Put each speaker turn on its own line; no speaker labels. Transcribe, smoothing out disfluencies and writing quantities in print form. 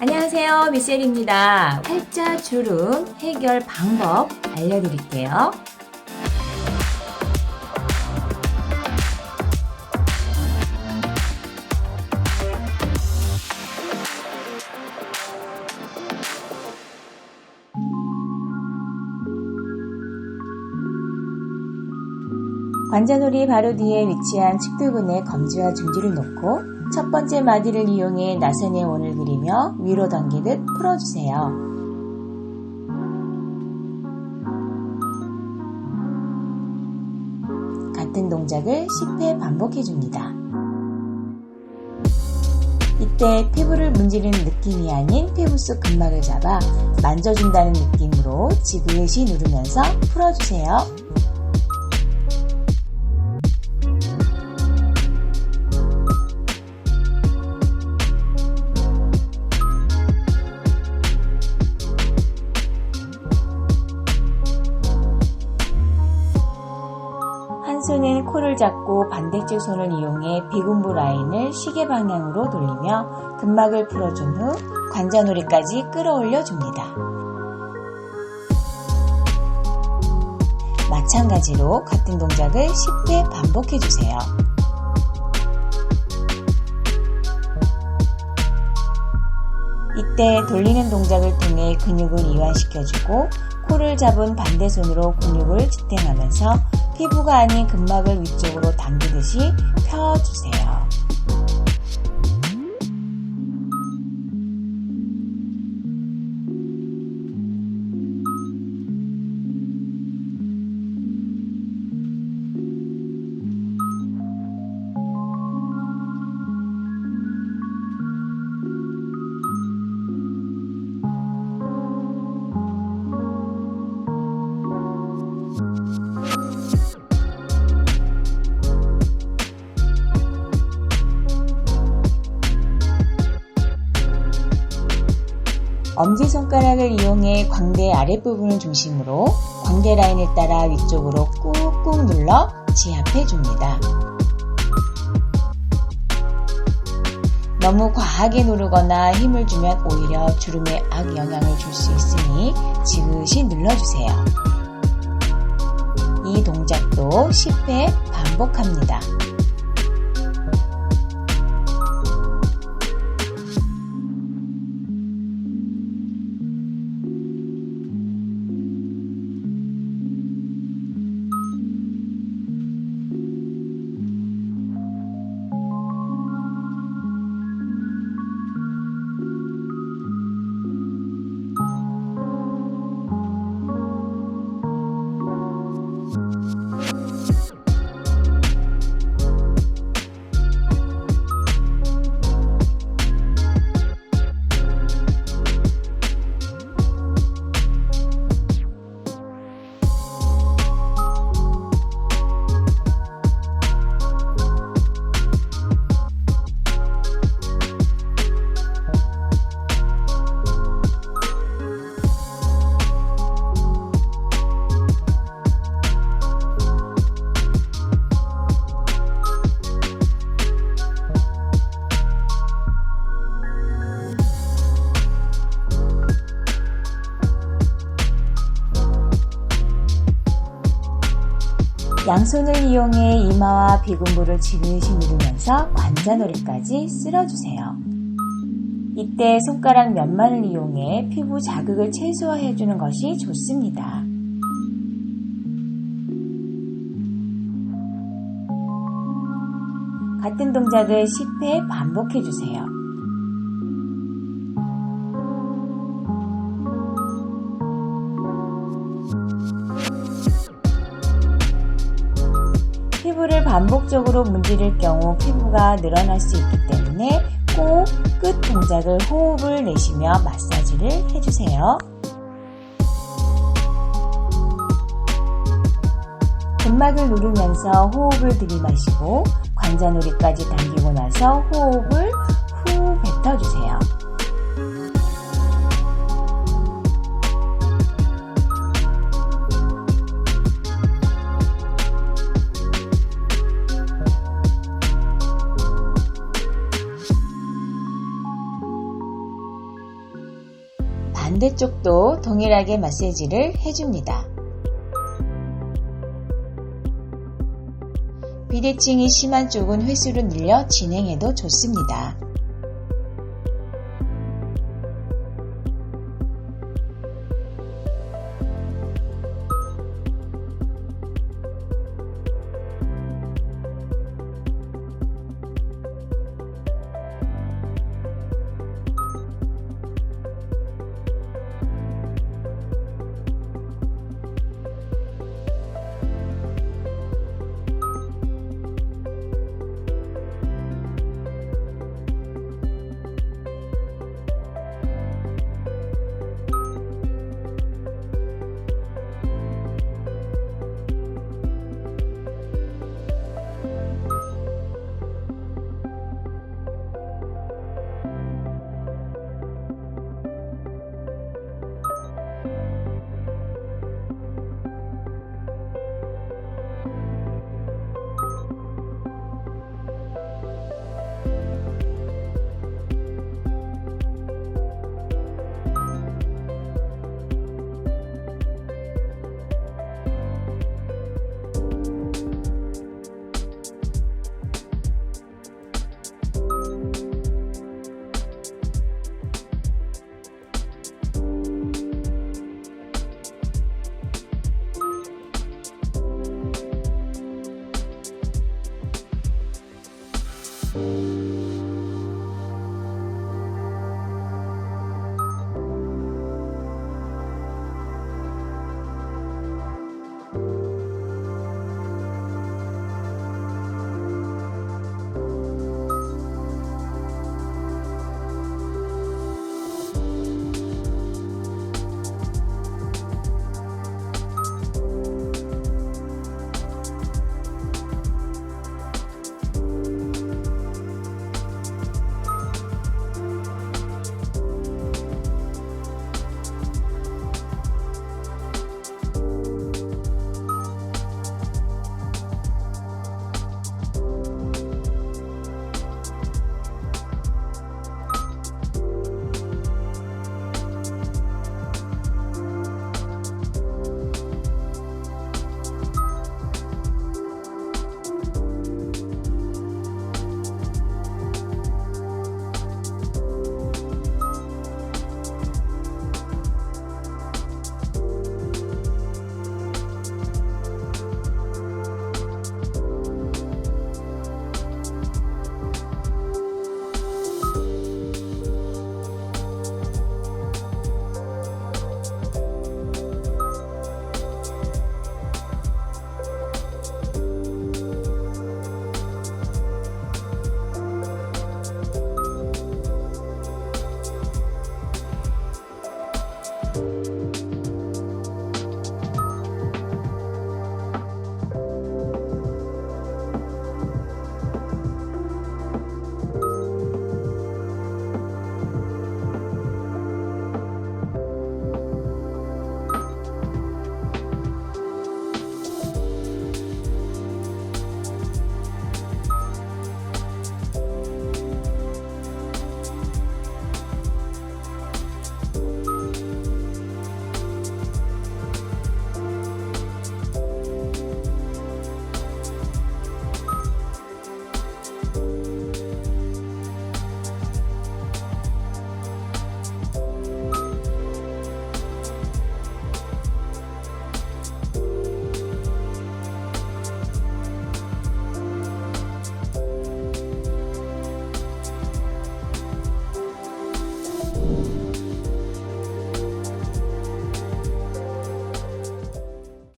안녕하세요, 미셀입니다. 팔자주름 해결 방법 알려드릴게요. 관자놀이 바로 뒤에 위치한 측두근에 검지와 중지를 놓고 첫 번째 마디를 이용해 나선의 원을 그리며 위로 당기듯 풀어주세요. 같은 동작을 10회 반복해줍니다. 이때 피부를 문지르는 느낌이 아닌 피부 속 근막을 잡아 만져준다는 느낌으로 지그시 누르면서 풀어주세요. 한 손은 코를 잡고 반대쪽 손을 이용해 비군부 라인을 시계 방향으로 돌리며 근막을 풀어준 후 관자놀이까지 끌어올려 줍니다. 마찬가지로 같은 동작을 10회 반복해 주세요. 이때 돌리는 동작을 통해 근육을 이완시켜주고 코를 잡은 반대 손으로 근육을 지탱하면서 피부가 아닌 근막을 위쪽으로 당기듯이 펴주세요. 엄지손가락을 이용해 광대 아랫부분을 중심으로 광대 라인을 따라 위쪽으로 꾹꾹 눌러 지압해 줍니다. 너무 과하게 누르거나 힘을 주면 오히려 주름에 악영향을 줄 수 있으니 지그시 눌러주세요. 이 동작도 10회 반복합니다. 양손을 이용해 이마와 비군부를 지그시 누르면서 관자놀이까지 쓸어주세요. 이때 손가락 몇만을 이용해 피부 자극을 최소화해주는 것이 좋습니다. 같은 동작을 10회 반복해주세요. 피부를 반복적으로 문지를 경우 피부가 늘어날 수 있기 때문에 꼭 끝 동작을 호흡을 내쉬며 마사지를 해주세요. 근막을 누르면서 호흡을 들이마시고 관자놀이까지 당기고 나서 호흡을 후 뱉어주세요. 반대쪽도 동일하게 마사지를 해줍니다. 비대칭이 심한 쪽은 횟수를 늘려 진행해도 좋습니다.